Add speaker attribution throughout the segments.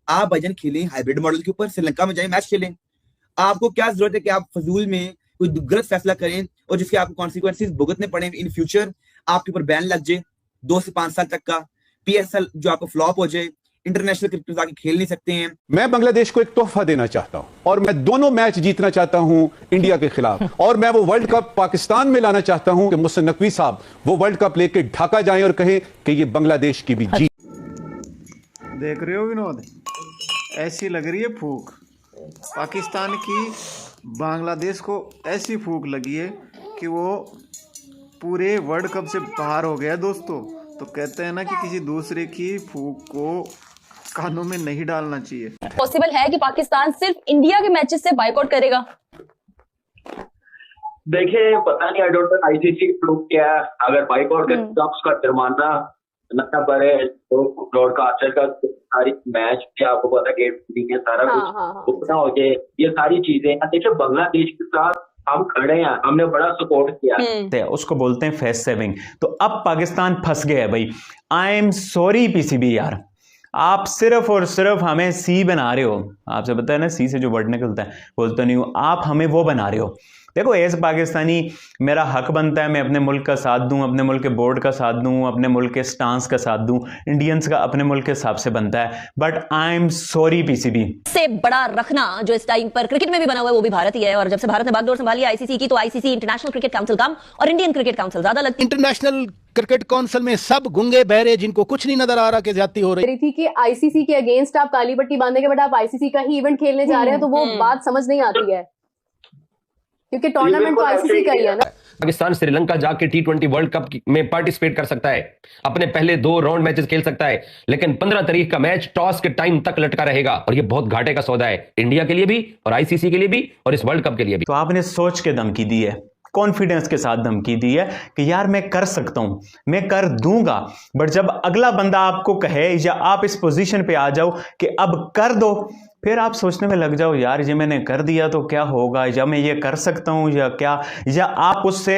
Speaker 1: आप भाईजान खेलें हाइब्रिड मॉडल के ऊपर, श्रीलंका में जाए मैच खेलें। आपको क्या जरूरत है कि आप फजूल में कोई गलत फैसला करें और जिसके आपको कॉन्सिक्वेंसेज भुगतने पड़े इन फ्यूचर, आपके ऊपर बैन लग जाए 2 से 5 साल तक का, पीएसएल जो आपको फ्लॉप हो जाए, इंटरनेशनल क्रिकेट आके खेल नहीं सकते हैं।
Speaker 2: मैं बांग्लादेश को एक तोहफा देना चाहता हूं और मैं दोनों मैच जीतना चाहता हूं इंडिया के खिलाफ, और मैं वो वर्ल्ड कप पाकिस्तान में लाना चाहता हूं कि मोहसिन नकवी साहब वो वर्ल्ड कप लेके ढाका जाएं और कहें कि ये बांग्लादेश की भी जीत।
Speaker 3: देख रहे हो विनोद, ऐसी लग रही है फूक पाकिस्तान की, बांग्लादेश को ऐसी फूक लगी है कि वो पूरे वर्ल्ड कप से बाहर हो गया दोस्तों। तो कहते हैं ना कि किसी दूसरे की फूक को कानों में नहीं डालना चाहिए।
Speaker 4: पॉसिबल है कि पाकिस्तान सिर्फ इंडिया के मैचेस से बायकॉट करेगा?
Speaker 5: देखिए पता नहीं, आई डोंट नो आईसीसी लोग क्या, अगर बायकॉट करेगा उसका जुर्माना ना पड़े तो ब्रॉडकास्टर का सारी मैच क्या आपको पता है गेट में सारा कुछ रुकना हो जाए, ये सारी चीजें। देखिए बांग्लादेश के साथ हम खड़े हैं, हमने बड़ा सपोर्ट किया।
Speaker 6: उसको बोलते हैं फेस सेविंग। तो अब पाकिस्तान फंस गया है भाई। आई एम सॉरी पीसीबी यार, आप सिर्फ और सिर्फ हमें सी बना रहे हो। आपसे पता है ना सी से जो वर्ड निकलता है, बोलता नहीं हूं, आप हमें वो बना रहे हो। देखो एज पाकिस्तानी मेरा हक बनता है मैं अपने मुल्क का साथ दूं, अपने मुल्क के बोर्ड का साथ दूं, अपने मुल्क के स्टांस का साथ दूं, इंडियंस का अपने मुल्क के हिसाब से बनता है। But I am sorry PCB.
Speaker 4: से बड़ा रखना जो इस टाइम पर क्रिकेट में भी बना हुआ है वो भी भारत ही है, और जब से भारत ने बागडोर संभाली आईसीसी की, तो आईसीसी इंटरनेशनल क्रिकेट काउंसिल कम और इंडियन क्रिकेट काउंसिल ज्यादा लगती है।
Speaker 7: इंटरनेशनल क्रिकेट काउंसिल में सब गुंगे बहरे जिनको कुछ नहीं नजर आ रहा कि ज्यादती हो रही
Speaker 8: थी कि आईसीसी के अगेंस्ट आप काली पट्टी बांधेंगे, बट आप आईसीसी का ही इवेंट खेलने जा रहे हैं, तो वो बात समझ नहीं आती है क्योंकि टूर्नामेंट तो आईसीसी का ही है ना।
Speaker 9: पाकिस्तान श्रीलंका जाके T20 वर्ल्ड कप में पार्टिसिपेट कर सकता है, अपने पहले 2 राउंड मैचेस खेल सकता है, लेकिन 15 तारीख का मैच टॉस के टाइम तक लटका रहेगा, और ये बहुत घाटे का सौदा है इंडिया के लिए भी और आईसीसी के लिए भी और इस वर्ल्ड कप के लिए भी।
Speaker 6: तो आपने सोच के धमकी दी है, कॉन्फिडेंस के साथ धमकी दी है कि यार मैं कर सकता हूं, मैं कर दूंगा। बट जब अगला बंदा आपको कहे या आप इस पोजीशन पे आ जाओ कि अब कर दो, फिर आप सोचने में लग जाओ यार ये मैंने कर दिया तो क्या होगा, या मैं ये कर सकता हूं या क्या, या आप उससे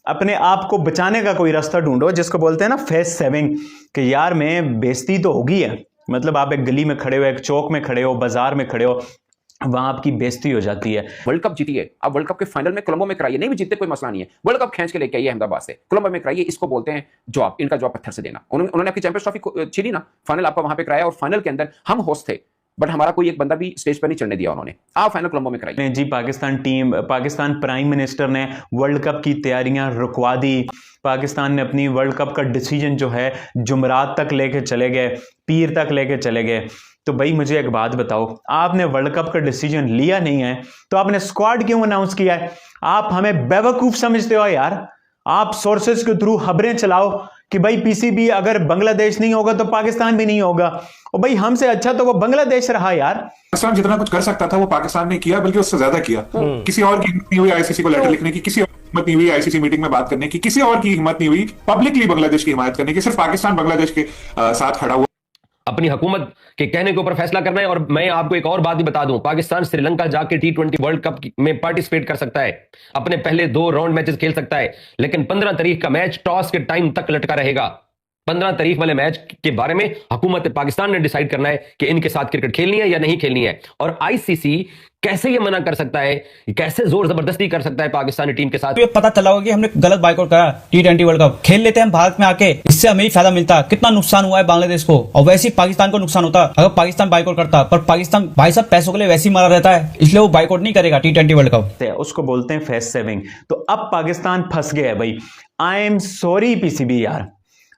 Speaker 6: अपने आप को बचाने का कोई रास्ता ढूंढो, जिसको बोलते हैं ना फेस सेविंग, कि यार मैं बेइज्जती तो होगी है। मतलब आप एक गली में खड़े हो, एक चौक में खड़े हो, बाजार में खड़े हो, वहां आपकी बेइज्जती हो जाती है।
Speaker 10: वर्ल्ड कप जीतिए, अब वर्ल्ड कप के फाइनल में कोलंबो में कराइए, नहीं भी जीतते कोई मसला नहीं है, वर्ल्ड कप खींच के लेके आइए अहमदाबाद से, कोलंबो में कराइए। इसको बोलते हैं जॉब, इनका जॉब पत्थर से देना। उन्होंने आपकी चैंपियंस ट्रॉफी छीनी ना, फाइनल आपका वहां पे कराया, और फाइनल के अंदर हम होस्ट थे, बट हमारा कोई एक बंदा भी स्टेज पर नहीं चढ़ने दिया उन्होंने। आप फाइनल कोलंबो में कराइए।
Speaker 6: जी पाकिस्तान प्राइम मिनिस्टर ने वर्ल्ड कप की तैयारियां रुकवा दी। पाकिस्तान ने अपनी वर्ल्ड कप का डिसीजन जो है जुमरात तक लेके चले गए, पीर तक लेके चले गए। तो भाई मुझे एक बात बताओ, आपने वर्ल्ड कप का डिसीजन लिया नहीं है तो आपने स्क्वाड क्यों अनाउंस किया है? आप हमें बेवकूफ समझते हो यार। आप सोर्सेस के थ्रू खबरें चलाओ कि भाई पीसीबी अगर बांग्लादेश नहीं होगा तो पाकिस्तान भी नहीं होगा, और भाई हमसे अच्छा तो वो बांग्लादेश रहा यार।
Speaker 11: पाकिस्तान जितना कुछ कर सकता था वो पाकिस्तान ने किया, बल्कि उससे ज्यादा किया। किसी और की हिम्मत नहीं हुई आईसीसी को लेटर लिखने की, किसी और की हिम्मत नहीं हुई आईसीसी मीटिंग में बात करने की, किसी और की हिम्मत नहीं हुई पब्लिकली बांग्लादेश की हिमायत करने की। सिर्फ पाकिस्तान बांग्लादेश के साथ खड़ा हुआ।
Speaker 9: अपनी हुकूमत के कहने के ऊपर फैसला करना है। और मैं आपको एक और बात भी बता दूं, पाकिस्तान श्रीलंका जाके T20 वर्ल्ड कप में पार्टिसिपेट कर सकता है, अपने पहले 2 राउंड मैचेस खेल सकता है, लेकिन 15 तारीख का मैच टॉस के टाइम तक लटका रहेगा। 15 तारीख वाले मैच के बारे में हुकूमत पाकिस्तान ने डिसाइड करना है कि इनके साथ क्रिकेट खेलनी है या नहीं खेलनी है। और आईसीसी कैसे ये मना कर सकता है, कैसे जोर जबरदस्ती कर सकता है पाकिस्तानी टीम के साथ?
Speaker 12: तो ये पता चला होगा कि हमने गलत बायकॉट करा। T20 वर्ल्ड कप खेल लेते हैं भारत में आके, इससे हमें ही फायदा मिलता। कितना नुकसान हुआ है बांग्लादेश को, और वैसे ही पाकिस्तान को नुकसान होता अगर पाकिस्तान बायकॉट करता। पर पाकिस्तान भाई साहब पैसों के लिए वैसे ही मरा रहता है, इसलिए वो बायकॉट नहीं करेगा T20 वर्ल्ड कप।
Speaker 6: उसको बोलते हैं फेस सेविंग। तो अब पाकिस्तान फंस गया है भाई। आई एम सॉरी पीसीबी यार,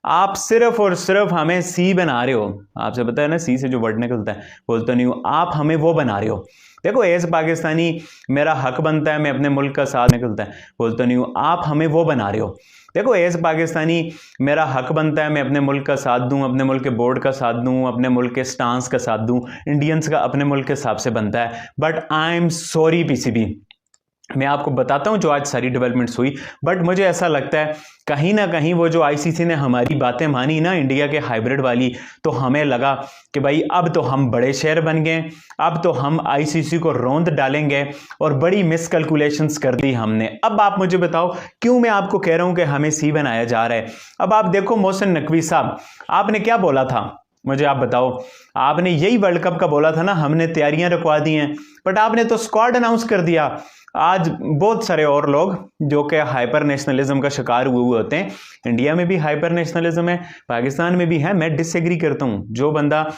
Speaker 6: आप सिर्फ और सिर्फ हमें सी बना रहे हो। आपसे पता है ना सी से जो वर्ड निकलता है, बोलता नहीं हूं, आप हमें वो बना रहे हो। देखो एज पाकिस्तानी मेरा हक बनता है मैं अपने मुल्क का साथ, निकलता है बोलता नहीं हूं, आप हमें वो बना रहे हो। देखो एज पाकिस्तानी मेरा हक बनता है मैं अपने मुल्क का साथ दूं, अपने मुल्क के बोर्ड का साथ दूं, अपने मुल्क के स्टांस का साथ दूं, इंडियंस का अपने मुल्क के हिसाब से बनता है। But I am sorry PCB, मैं आपको बताता हूं जो आज सारी डेवलपमेंट्स हुई। बट मुझे ऐसा लगता है कहीं ना कहीं वो जो आईसीसी ने हमारी बातें मानी ना इंडिया के हाइब्रिड वाली, तो हमें लगा कि भाई अब तो हम बड़े शहर बन गए, अब तो हम आईसीसी को रौंद डालेंगे, और बड़ी मिसकैलकुलेशंस कर दी हमने। अब आप मुझे बताओ क्यों मैं आपको कह रहा हूं कि हमें सी बनाया जा रहा है। अब आप देखो मोहसिन नकवी साहब, आपने क्या बोला था मुझे आप बताओ, आपने यही वर्ल्ड कप का बोला था ना, हमने तैयारियां रुकवा दी हैं, बट आपने तो स्क्वाड अनाउंस कर दिया। आज बहुत सारे और लोग जो कि हाइपर नेशनलिज्म का शिकार हुए होते हैं, इंडिया में भी हाइपर नेशनलिज्म है, पाकिस्तान में भी है, मैं डिसएग्री करता हूं। जो बंदा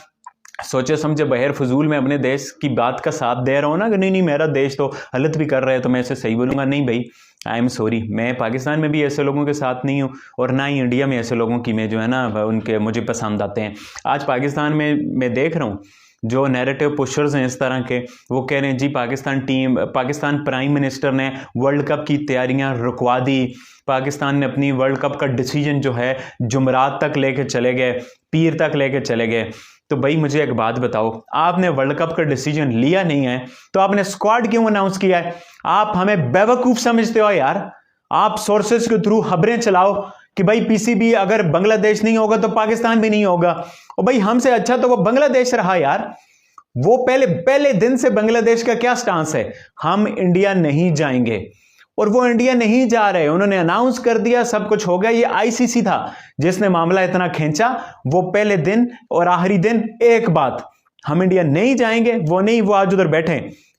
Speaker 6: सोचे समझे बहर फजूल में अपने देश की बात का साथ दे रहा हूं ना कि नहीं नहीं मेरा देश तो हालत भी कर रहा है तो मैं इसे सही बोलूंगा, नहीं भाई, आई एम सॉरी, मैं पाकिस्तान में भी ऐसे लोगों के साथ नहीं हूँ और ना ही इंडिया में ऐसे लोगों की मैं जो है ना उनके मुझे पसंद आते हैं। आज पाकिस्तान में मैं देख रहा हूँ जो नैरेटिव पुशर्स हैं इस तरह के, वो कह रहे हैं जी पाकिस्तान प्राइम मिनिस्टर ने वर्ल्ड कप की तैयारियां रुकवा दी, पाकिस्तान ने अपनी वर्ल्ड कप का डिसीजन जो है जुमरात तक लेके चले गए, पीर तक लेके चले गए। तो भाई मुझे एक बात बताओ, आपने वर्ल्ड कप का डिसीजन लिया नहीं है तो आपने स्क्वाड क्यों अनाउंस किया है? आप हमें बेवकूफ समझते हो यार। आप सोर्सेस के थ्रू खबरें चलाओ कि भाई पीसीबी अगर बांग्लादेश नहीं होगा तो पाकिस्तान भी नहीं होगा, और भाई हमसे अच्छा तो वो बांग्लादेश रहा यार। वो पहले दिन से बांग्लादेश का क्या स्टांस है, हम इंडिया नहीं जाएंगे, और वो इंडिया नहीं जा रहे, उन्होंने अनाउंस कर दिया, सब कुछ हो गया। ये आईसीसी था जिसने मामला इतना खींचा, वो पहले दिन और आखिरी दिन एक बात, हम इंडिया नहीं जाएंगे, वो नहीं, वो आज उधर बैठे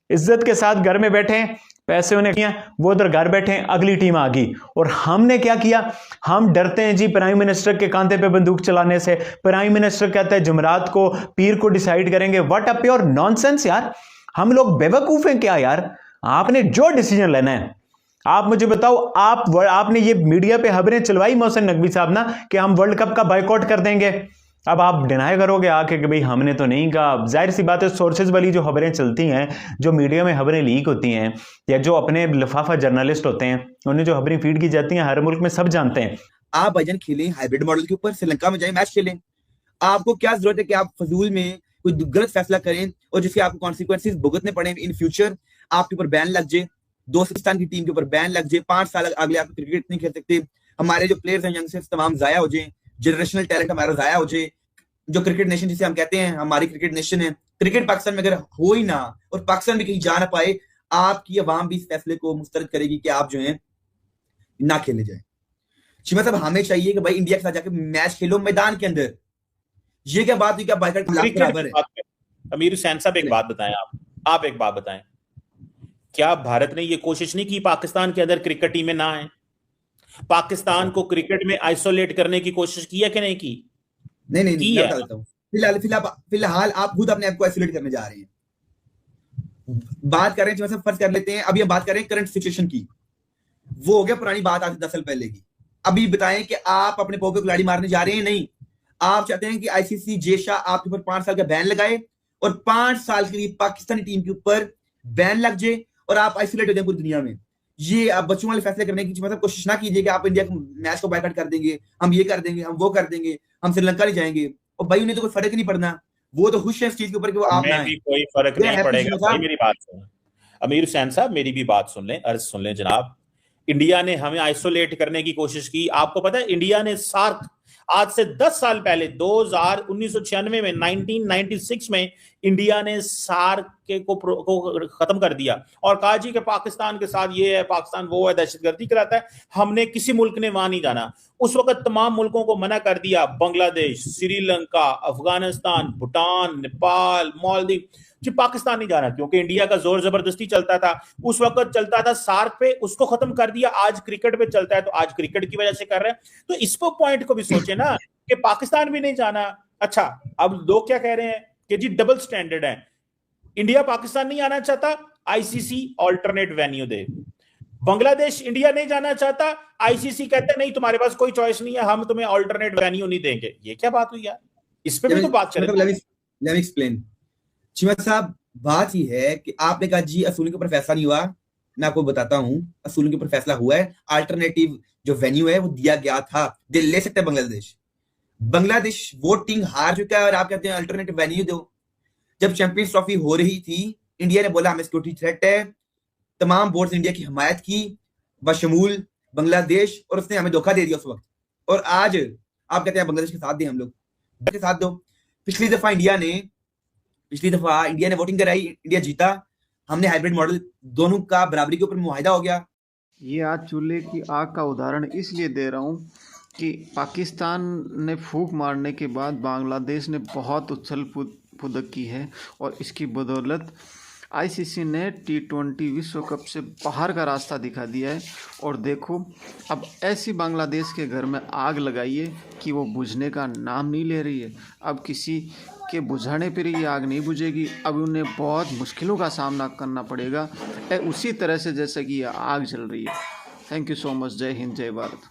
Speaker 6: इज्जत के साथ घर में बैठे, पैसे उन्हें किया, वो उधर घर बैठे, अगली टीम आ गई। और हमने क्या किया, हम डरते हैं जी प्राइम मिनिस्टर के कांधे पे बंदूक चलाने से। प्राइम मिनिस्टर कहता है जुमरात को पीर को डिसाइड करेंगे। व्हाट अ प्योर नॉनसेंस यार, हम लोग बेवकूफ हैं क्या यार? आपने जो डिसीजन लेना है आप मुझे बताओ। आपने ये मीडिया पे खबरें चलवाई मोहसिन नकवी साहब ना कि हम वर्ल्ड कप का बायकॉट कर देंगे, अब आप डिनाई करोगे आके कि भाई हमने तो नहीं कहा। जाहिर सी बात है, सोर्सेज वाली जो खबरें चलती हैं, जो मीडिया में खबरें लीक होती हैं, या जो अपने लिफाफा जर्नलिस्ट होते हैं उन्हें जो खबरें फीड की जाती हैं, हर मुल्क में सब जानते हैं।
Speaker 1: आप भाईजान खेलें हाइब्रिड मॉडल के ऊपर, श्रीलंका में जाएं मैच खेलें। आपको क्या जरूरत है कि आप फजूल में कोई गलत फैसला करें और जिसके आपको कॉन्सिक्वेंसेज भुगतने पड़े इन फ्यूचर, आपके ऊपर बैन लग जाए, दोस्तान की टीम के ऊपर बैन लग जाए, 5 साल अगले आप क्रिकेट नहीं खेल सकते, हमारे जो प्लेयर्स हैं यंगस्टर्स तमाम जाया हो जाए, जनरेशनल टैलेंट हमारा जाया हो जाए। जो क्रिकेट नेशन जिसे हम कहते हैं, हमारी क्रिकेट नेशन है, क्रिकेट पाकिस्तान में अगर हो ही ना और पाकिस्तान में कहीं जा ना पाए, आपकी अवाम भी इस फैसले को मुस्तरद करेगी कि आप जो है ना खेले जाए। शिमा साहब, हमें चाहिए कि भाई इंडिया के साथ जाकर मैच खेलो मैदान के अंदर। ये क्या बात हुई, क्या बाइकआउट बराबर है?
Speaker 13: अमीर हुसैन साहब एक बात बताएं, आप एक बात बताएं, क्या भारत ने ये कोशिश नहीं की पाकिस्तान के अंदर क्रिकेट टीमें ना आए? पाकिस्तान को क्रिकेट में आइसोलेट करने की कोशिश की है कि नहीं की?
Speaker 1: नहीं, फिलहाल आप खुद अपने आप को आइसोलेट करने जा रहे हैं। बात कर रहे हैं, फर्ज कर लेते हैं, अभी हम बात कर रहे हैं करंट सिचुएशन की, वो हो गया पुरानी बात आज 10 साल पहले की। अभी बताएं कि आप अपने पोके को लाड़ी मारने जा रहे हैं? नहीं, आप चाहते हैं कि आईसीसी जेशा आपके ऊपर 5 साल का बैन लगाए और 5 साल के लिए पाकिस्तानी टीम के ऊपर बैन लग जाए और आप आइसोलेट हो जाए पूरी दुनिया में। ये आप बच्चों वाले फैसले करने की मतलब कोशिश ना कीजिए कि आप इंडिया के मैच को बायकॉट कर देंगे, हम ये कर देंगे, हम वो कर देंगे, हम श्रीलंका नहीं जाएंगे। और भाई उन्हें तो कोई फर्क नहीं पड़ना, वो तो खुश है इस चीज के ऊपर कि वो आप ना,
Speaker 13: कोई फर्क नहीं पड़ेगा। भाई मेरी बात सुन, अमीर हुसैन साहब मेरी भी बात सुन लें, अर्ज सुन लें जनाब। इंडिया ने हमें आइसोलेट करने की कोशिश की। आपको पता है इंडिया ने सार्क आज से 10 साल पहले 1996 में 1996 में इंडिया ने सार्क को खत्म कर दिया और कहा जी कि पाकिस्तान के साथ ये है, पाकिस्तान वो है, दहशतगर्दी कराता है। हमने किसी मुल्क ने वहां नहीं जाना। उस वक्त तमाम मुल्कों को मना कर दिया, बांग्लादेश, श्रीलंका, अफगानिस्तान, भूटान, नेपाल, मालदीव, जी पाकिस्तान नहीं जाना, क्योंकि इंडिया का जोर जबरदस्ती चलता था। उस वक्त चलता था सार्क पे, उसको खत्म कर दिया। आज क्रिकेट पे चलता है, तो आज क्रिकेट की वजह से कर रहे हैं। तो इस पॉइंट को भी सोचे ना कि पाकिस्तान भी नहीं जाना। अच्छा, अब लोग क्या कह रहे हैं कि जी डबल स्टैंडर्ड है, इंडिया पाकिस्तान नहीं आना चाहता, आईसीसी ऑल्टरनेट वेन्यू दे। बांग्लादेश इंडिया नहीं जाना चाहता, आईसीसी कहते नहीं तुम्हारे पास कोई चॉइस नहीं है, हम तुम्हें ऑल्टरनेट वेन्यू नहीं देंगे। ये क्या बात हुई यार? इस पे भी तो बात करें।
Speaker 1: Let me explain. चिमा साहब, बात ही है कि आपने कहा जी असूलों के ऊपर फैसला नहीं हुआ। मैं आपको बताता हूं, असूलों के ऊपर फैसला हुआ है। अल्टरनेटिव जो वेन्यू है वो दिया गया था, दिल ले सकते हैं बांग्लादेश। बांग्लादेश वोटिंग हार चुका है और आप कहते हैं अल्टरनेटिव वेन्यू दो। जब चैंपियंस ट्रॉफी हो रही थी, इंडिया ने बोला हमें सिक्योरिटी थ्रेट है, तमाम बोर्ड्स इंडिया की हिमायत की बशमूल बांग्लादेश, और उसने हमें धोखा दे दिया उस वक्त। और आज आप कहते हैं बांग्लादेश के साथ दें, हम लोग के साथ दो। पिछली दफा इंडिया ने वोटिंग कराई, इंडिया जीता, हमने हाइब्रिड मॉडल दोनों का बराबरी के ऊपर मुआहिदा हो गया।
Speaker 3: ये आज चूल्हे की आग का उदाहरण इसलिए दे रहा हूँ कि पाकिस्तान ने फूंक मारने के बाद बांग्लादेश ने बहुत उछल कूद की है और इसकी बदौलत आईसीसी ने T20 विश्व कप से बाहर का रास्ता दिखा दिया है। और देखो अब ऐसी बांग्लादेश के घर में आग लगाइए कि वो बुझने का नाम नहीं ले रही है। अब किसी के बुझाने पर ये आग नहीं बुझेगी, अब उन्हें बहुत मुश्किलों का सामना करना पड़ेगा उसी तरह से जैसे कि ये आग जल रही है। Thank you so much. जय हिंद, जय भारत।